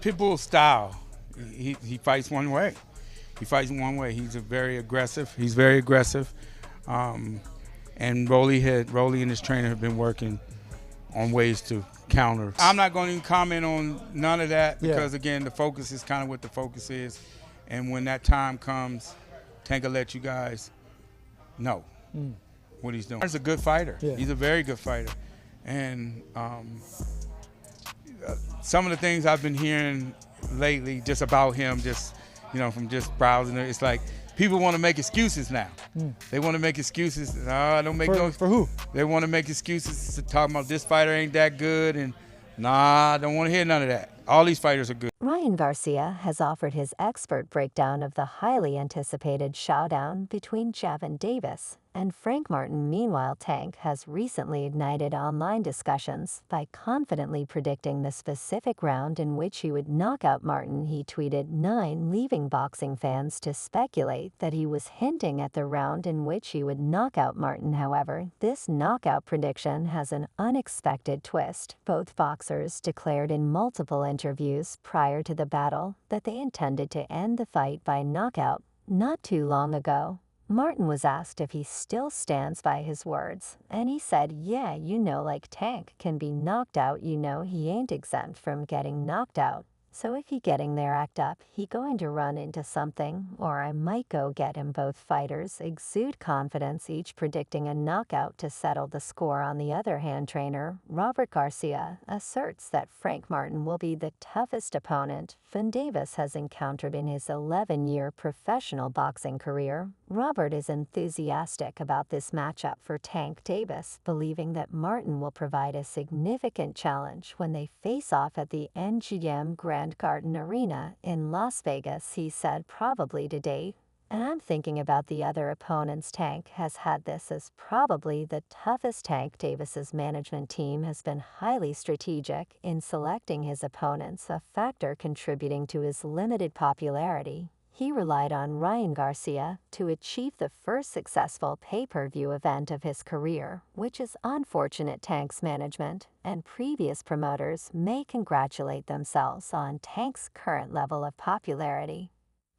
Pitbull style. He fights one way. He fights one way. He's a very aggressive. He's very aggressive. Um, and Rolly and his trainer have been working on ways to counter. I'm not going to even comment on none of that because again, the focus is kind of what the focus is, and when that time comes, Tank will let you guys know what he's doing. He's a good fighter. Yeah. He's a very good fighter, and some of the things I've been hearing lately just about him, just from just browsing it, it's like people want to make excuses now. They want to make excuses. Don't make for who? They want to make excuses to talk about this fighter ain't that good, and I don't want to hear none of that. All these fighters are good. Ryan Garcia has offered his expert breakdown of the highly anticipated showdown between Gervonta Davis and Frank Martin. Meanwhile, Tank has recently ignited online discussions by confidently predicting the specific round in which he would knock out Martin. He tweeted 9, leaving boxing fans to speculate that he was hinting at the round in which he would knock out Martin. However, this knockout prediction has an unexpected twist. Both boxers declared in multiple interviews prior to the battle that they intended to end the fight by knockout. Not too long ago, Martin was asked if he still stands by his words, and he said, yeah, like Tank can be knocked out, he ain't exempt from getting knocked out. So if he getting there act up, he going to run into something, or I might go get him. Both fighters exude confidence, each predicting a knockout to settle the score. On the other hand, trainer Robert Garcia asserts that Frank Martin will be the toughest opponent Davis has encountered in his 11-year professional boxing career. Robert is enthusiastic about this matchup for Tank Davis, believing that Martin will provide a significant challenge when they face off at the MGM Grand Garden Arena in Las Vegas. He said, probably today. And I'm thinking about the other opponents. Tank has had this as probably the toughest. Tank Davis's management team has been highly strategic in selecting his opponents, a factor contributing to his limited popularity. He relied on Ryan Garcia to achieve the first successful pay-per-view event of his career, which is unfortunate. Tank's management and previous promoters may congratulate themselves on Tank's current level of popularity,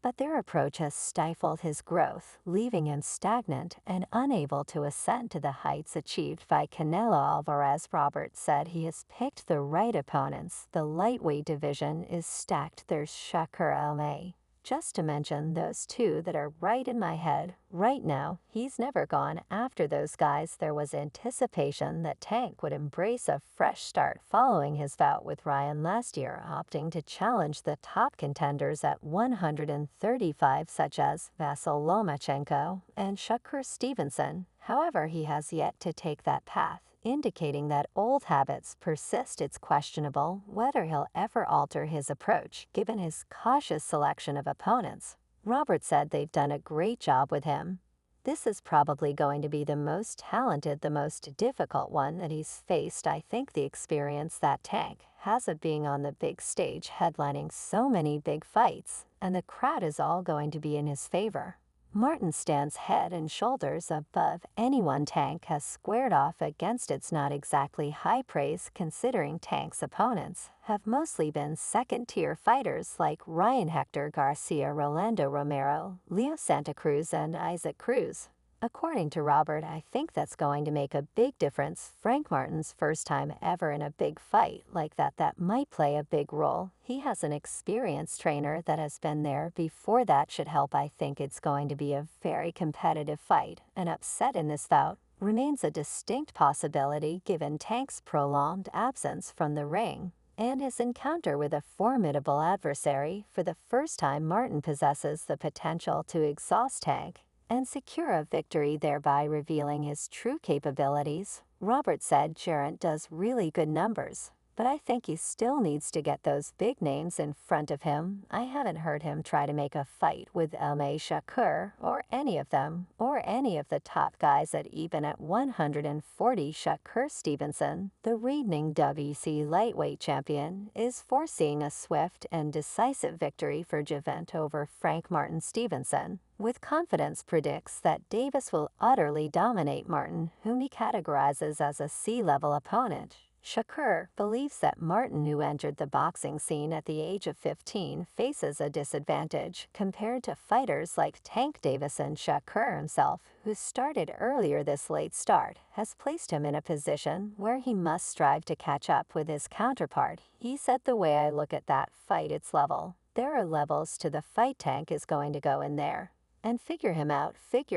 but their approach has stifled his growth, leaving him stagnant and unable to ascend to the heights achieved by Canelo Alvarez. Robert said he has picked the right opponents. The lightweight division is stacked. There's Shakur Almay, just to mention those two that are right in my head right now. He's never gone after those guys. There was anticipation that Tank would embrace a fresh start following his bout with Ryan last year, opting to challenge the top contenders at 135 such as Vasyl Lomachenko and Shakur Stevenson. However, he has yet to take that path, indicating that old habits persist. It's questionable whether he'll ever alter his approach, given his cautious selection of opponents. Robert said they've done a great job with him. This is probably going to be the most talented, the most difficult one that he's faced. I think the experience that Tank has of being on the big stage, headlining so many big fights, and the crowd is all going to be in his favor. Martin stands head and shoulders above anyone Tank has squared off against. It's not exactly high praise, considering Tank's opponents have mostly been second-tier fighters like Ryan Hector Garcia, Rolando Romero, Leo Santa Cruz, and Isaac Cruz. According to Robert, I think that's going to make a big difference. Frank Martin's first time ever in a big fight like that might play a big role. He has an experienced trainer that has been there before. That should help. I think it's going to be a very competitive fight. An upset in this bout remains a distinct possibility given Tank's prolonged absence from the ring and his encounter with a formidable adversary. For the first time, Martin possesses the potential to exhaust Tank and secure a victory, thereby revealing his true capabilities. Robert said Gervonta does really good numbers, but I think he still needs to get those big names in front of him. I haven't heard him try to make a fight with Almay, Shakur, or any of them, or any of the top guys. Even at 140, Shakur Stevenson, the reigning WC lightweight champion, is foreseeing a swift and decisive victory for Gervonta over Frank Martin. Stevenson, with confidence, predicts that Davis will utterly dominate Martin, whom he categorizes as a C-level opponent. Shakur believes that Martin, who entered the boxing scene at the age of 15, faces a disadvantage compared to fighters like Tank Davis. And Shakur himself, who started earlier. This late start has placed him in a position where he must strive to catch up with his counterpart. He said, "The way I look at that fight, it's level. There are levels to the fight. Tank is going to go in there and figure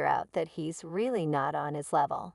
out that he's really not on his level.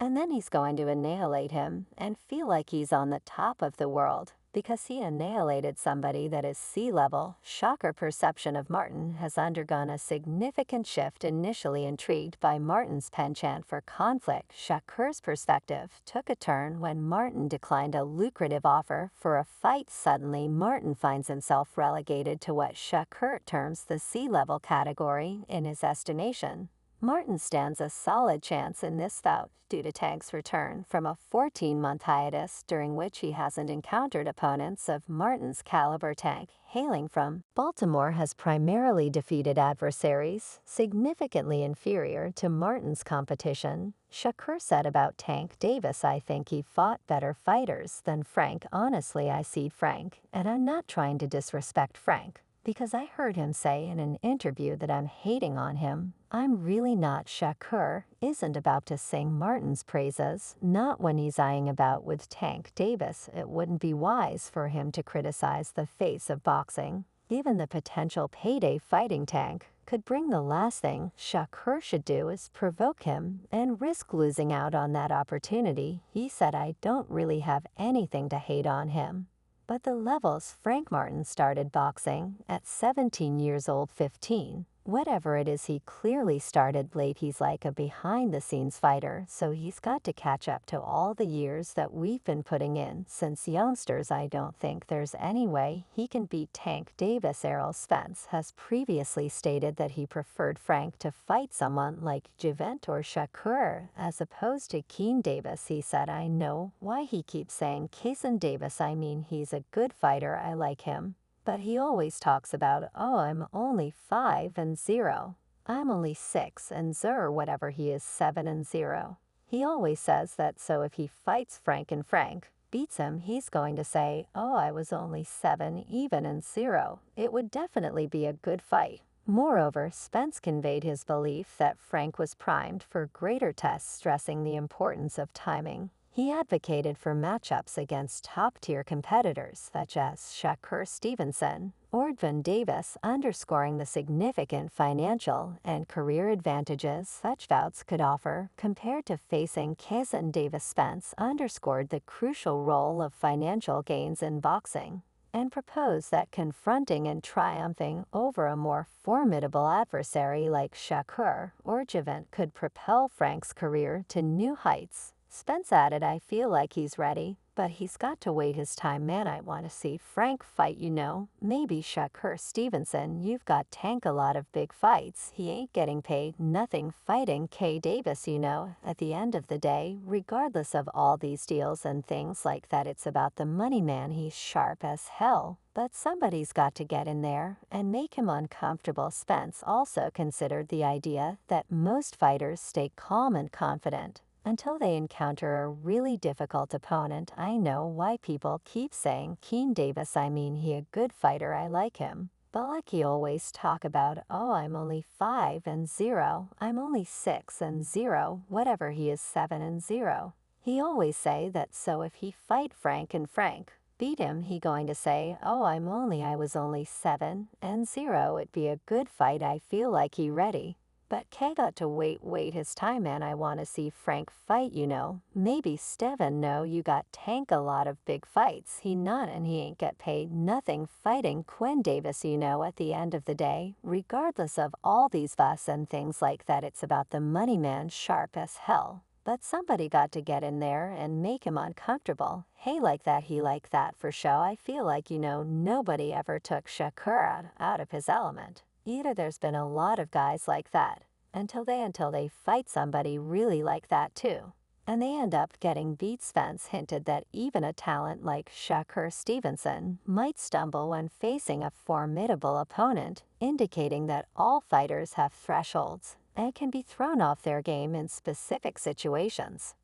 And then he's going to annihilate him and feel like he's on the top of the world because he annihilated somebody that is sea level." Shakur perception of Martin has undergone a significant shift. Initially intrigued by Martin's penchant for conflict, Shakur's perspective took a turn when Martin declined a lucrative offer for a fight. Suddenly, Martin finds himself relegated to what Shakur terms the sea level category. In his estimation, Martin stands a solid chance in this bout due to Tank's return from a 14-month hiatus during which he hasn't encountered opponents of Martin's caliber. Tank, hailing from Baltimore, has primarily defeated adversaries significantly inferior to Martin's competition. Shakur said about Tank Davis, "I think he fought better fighters than Frank. Honestly, I see Frank, and I'm not trying to disrespect Frank, because I heard him say in an interview that I'm hating on him. I'm really not." Shakur isn't about to sing Martin's praises, not when he's eyeing about with Tank Davis. It wouldn't be wise for him to criticize the face of boxing, given the potential payday fighting Tank could bring. The last thing Shakur should do is provoke him and risk losing out on that opportunity. He said, "I don't really have anything to hate on him. But the levels Frank Martin started boxing at 17 years old, 15. Whatever it is, he clearly started late. He's like a behind-the-scenes fighter, so he's got to catch up to all the years that we've been putting in since youngsters. I don't think there's any way he can beat Tank Davis." Errol Spence has previously stated that he preferred Frank to fight someone like Gervonta or Shakur as opposed to Keen Davis. He said, "I know why he keeps saying Kaysen Davis. I mean, he's a good fighter. I like him. But he always talks about, oh, I'm only 5-0. I'm only 6-0, whatever he is, 7-0. He always says that, so if he fights Frank and Frank beats him, he's going to say, oh, I was only 7-0. It would definitely be a good fight." Moreover, Spence conveyed his belief that Frank was primed for greater tests, stressing the importance of timing. He advocated for matchups against top-tier competitors such as Shakur Stevenson or Gervonta Davis, underscoring the significant financial and career advantages such bouts could offer compared to facing Kaysen Davis. Spence underscored the crucial role of financial gains in boxing and proposed that confronting and triumphing over a more formidable adversary like Shakur or Gervonta could propel Frank's career to new heights. Spence added, "I feel like he's ready, but he's got to wait his time. Man, I want to see Frank fight, maybe Shakur Stevenson. You've got Tank a lot of big fights. He ain't getting paid nothing fighting K. Davis, At the end of the day, regardless of all these deals and things like that, it's about the money, man. He's sharp as hell. But somebody's got to get in there and make him uncomfortable." Spence also considered the idea that most fighters stay calm and confident until they encounter a really difficult opponent. "I know why people keep saying Keen Davis. I mean, he a good fighter. I like him. But like he always talk about, oh, I'm only 5-0. I'm only 6-0, whatever he is, 7-0. He always say that, so if he fight Frank and Frank beat him, he going to say, oh, I was only 7-0. It'd be a good fight. I feel like he ready. But K got to wait his time, man. I want to see Frank fight, Maybe Steven. No, you got Tank a lot of big fights. He not, and he ain't get paid nothing fighting Quinn Davis, At the end of the day, regardless of all these fuss and things like that, it's about the money, man. Sharp as hell. But somebody got to get in there and make him uncomfortable. Hey, like that, he like that for show. I feel like, nobody ever took Shakur out of his element. Either there's been a lot of guys like that until they fight somebody really like that too, and they end up getting beat. Spence hinted that even a talent like Shakur Stevenson might stumble when facing a formidable opponent, indicating that all fighters have thresholds and can be thrown off their game in specific situations.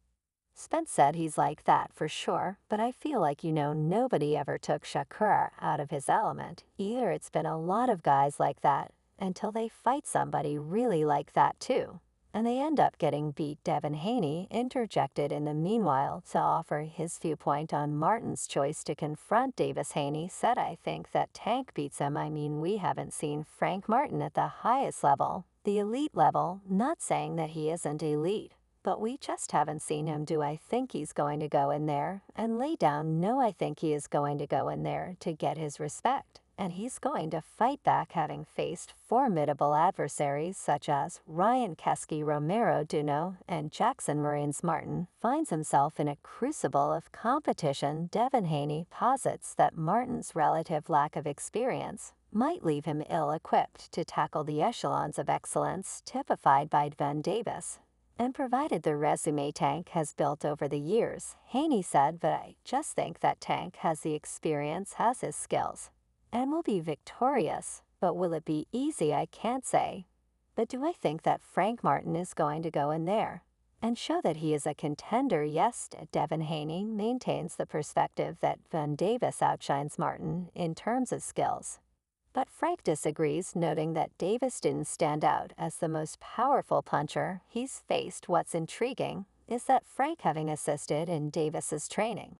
Spence said he's like that for sure, but I feel like nobody ever took Shakur out of his element. Either it's been a lot of guys like that until they fight somebody really like that too. And they end up getting beat. Devin Haney interjected in the meanwhile to offer his viewpoint on Martin's choice to confront Davis. Haney said, I think that Tank beats him. I mean, we haven't seen Frank Martin at the highest level, the elite level, not saying that he isn't elite. But we just haven't seen him. Do I think he's going to go in there and lay down? No, I think he is going to go in there to get his respect. And he's going to fight back, having faced formidable adversaries such as Ryan Kesky, Romero Duno, and Jackson Marines. Martin finds himself in a crucible of competition. Devin Haney posits that Martin's relative lack of experience might leave him ill-equipped to tackle the echelons of excellence typified by Van Davis. And provided the resume Tank has built over the years, Haney said, but I just think that Tank has the experience, has his skills, and will be victorious. But will it be easy? I can't say. But do I think that Frank Martin is going to go in there and show that he is a contender? Yes, Devin Haney maintains the perspective that Van Davis outshines Martin in terms of skills. But Frank disagrees, noting that Davis didn't stand out as the most powerful puncher he's faced. What's intriguing is that Frank, having assisted in Davis's training,